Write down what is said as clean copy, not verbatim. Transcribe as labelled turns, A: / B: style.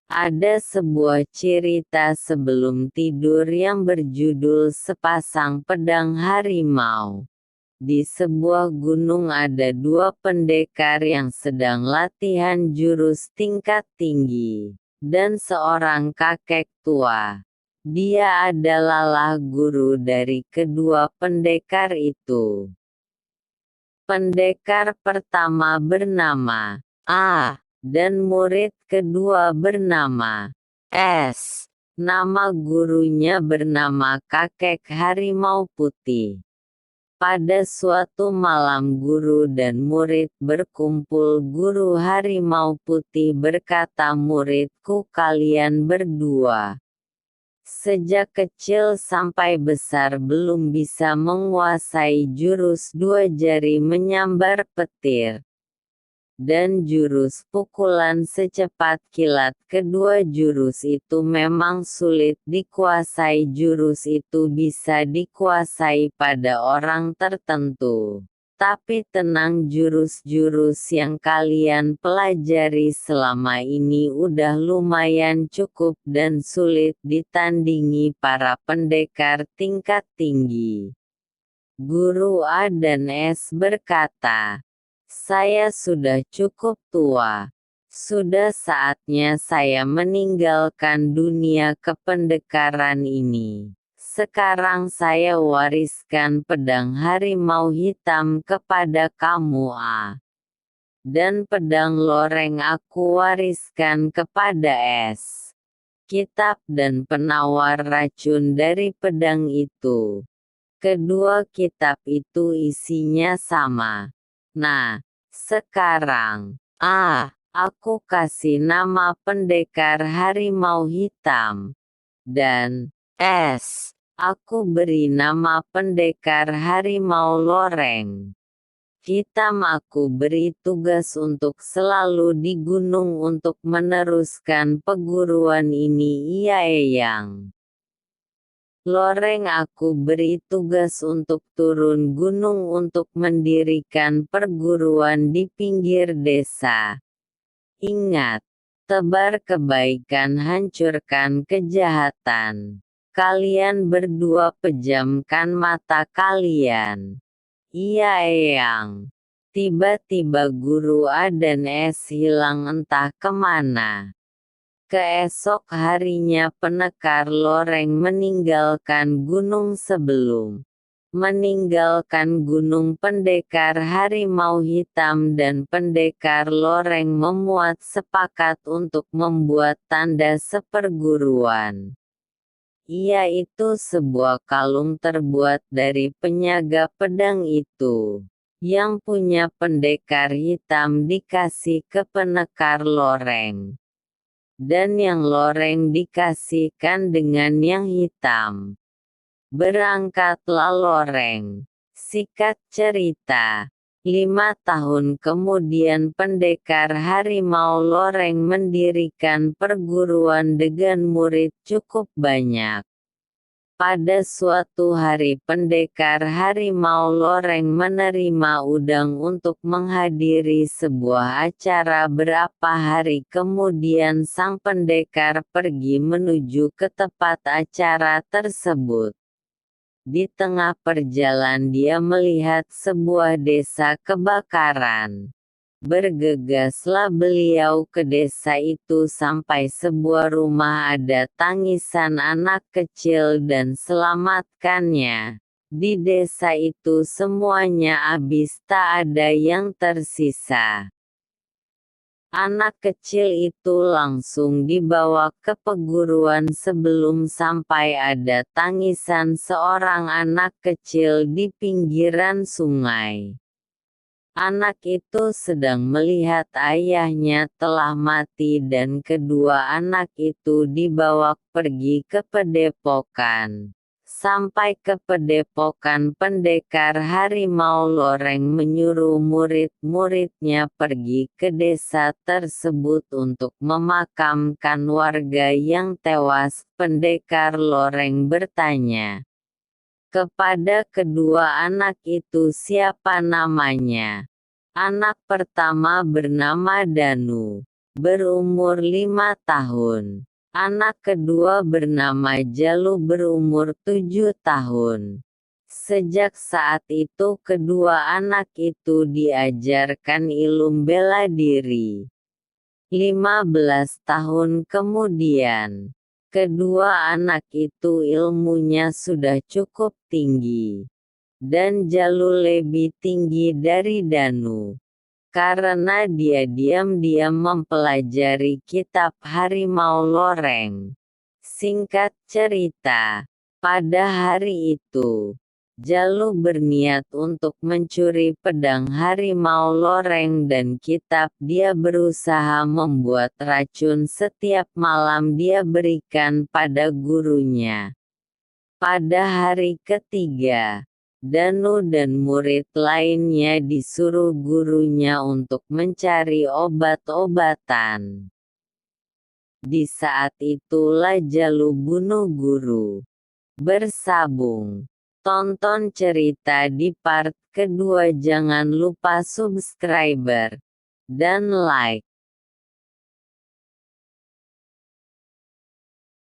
A: Ada sebuah cerita sebelum tidur yang berjudul Sepasang Pedang Harimau. Di sebuah gunung ada dua pendekar yang sedang latihan jurus tingkat tinggi, dan seorang kakek tua. Dia adalah guru dari kedua pendekar itu. Pendekar pertama bernama A, dan murid kedua bernama S. Nama gurunya bernama Kakek Harimau Putih. Pada suatu malam guru dan murid berkumpul. Guru Harimau Putih berkata, "Muridku, kalian berdua sejak kecil sampai besar belum bisa menguasai jurus dua jari menyambar petir dan jurus pukulan secepat kilat. Kedua jurus itu memang sulit dikuasai. Jurus itu bisa dikuasai pada orang tertentu. Tapi tenang, jurus-jurus yang kalian pelajari selama ini udah lumayan cukup dan sulit ditandingi para pendekar tingkat tinggi." Guru A dan S berkata, "Saya sudah cukup tua. Sudah saatnya saya meninggalkan dunia kependekaran ini. Sekarang saya wariskan pedang harimau hitam kepada kamu A. Dan pedang loreng aku wariskan kepada S." Kitab dan penawar racun dari pedang itu. Kedua kitab itu isinya sama. Nah, sekarang, aku kasih nama pendekar harimau hitam. Dan, S, aku beri nama pendekar harimau loreng. Hitam aku beri tugas untuk selalu di gunung untuk meneruskan perguruan ini. Iya Eyang. Loreng aku beri tugas untuk turun gunung untuk mendirikan perguruan di pinggir desa. Ingat, tebar kebaikan, hancurkan kejahatan. Kalian berdua pejamkan mata kalian. Iya Eyang. Tiba-tiba Guru A dan S hilang entah kemana. Keesok harinya pendekar loreng meninggalkan gunung sebelum meninggalkan gunung. Pendekar harimau hitam dan pendekar loreng memuat sepakat untuk membuat tanda seperguruan. Yaitu sebuah kalung terbuat dari penyaga pedang itu. Yang punya pendekar hitam dikasih ke pendekar loreng. Dan yang loreng dikasihkan dengan yang hitam. Berangkatlah loreng. Singkat cerita, 5 tahun kemudian pendekar harimau loreng mendirikan perguruan dengan murid cukup banyak. Pada suatu hari pendekar harimau loreng menerima undang untuk menghadiri sebuah acara. Berapa hari kemudian sang pendekar pergi menuju ke tempat acara tersebut. Di tengah perjalanan dia melihat sebuah desa kebakaran. Bergegaslah beliau ke desa itu. Sampai sebuah rumah ada tangisan anak kecil dan selamatkannya. Di desa itu semuanya habis, tak ada yang tersisa. Anak kecil itu langsung dibawa ke perguruan. Sebelum sampai ada tangisan seorang anak kecil di pinggiran sungai. Anak itu sedang melihat ayahnya telah mati dan kedua anak itu dibawa pergi ke padepokan. Sampai ke padepokan pendekar harimau loreng menyuruh murid-muridnya pergi ke desa tersebut untuk memakamkan warga yang tewas. Pendekar loreng bertanya kepada kedua anak itu siapa namanya. Anak pertama bernama Danu. berumur 5 tahun. Anak kedua bernama Jalu berumur 7 tahun. Sejak saat itu kedua anak itu diajarkan ilmu bela diri. 15 tahun kemudian, kedua anak itu ilmunya sudah cukup tinggi. Dan Jalu lebih tinggi dari Danu. Karena dia diam-diam mempelajari kitab Harimau Loreng. Singkat cerita, pada hari itu, Jalu berniat untuk mencuri pedang Harimau Loreng dan kitab. Dia berusaha membuat racun setiap malam dia berikan pada gurunya. Pada hari ketiga, Danu dan murid lainnya disuruh gurunya untuk mencari obat-obatan. Di saat itulah Jalu bunuh guru. Bersabung. Tonton cerita di part kedua, jangan lupa subscribe dan like.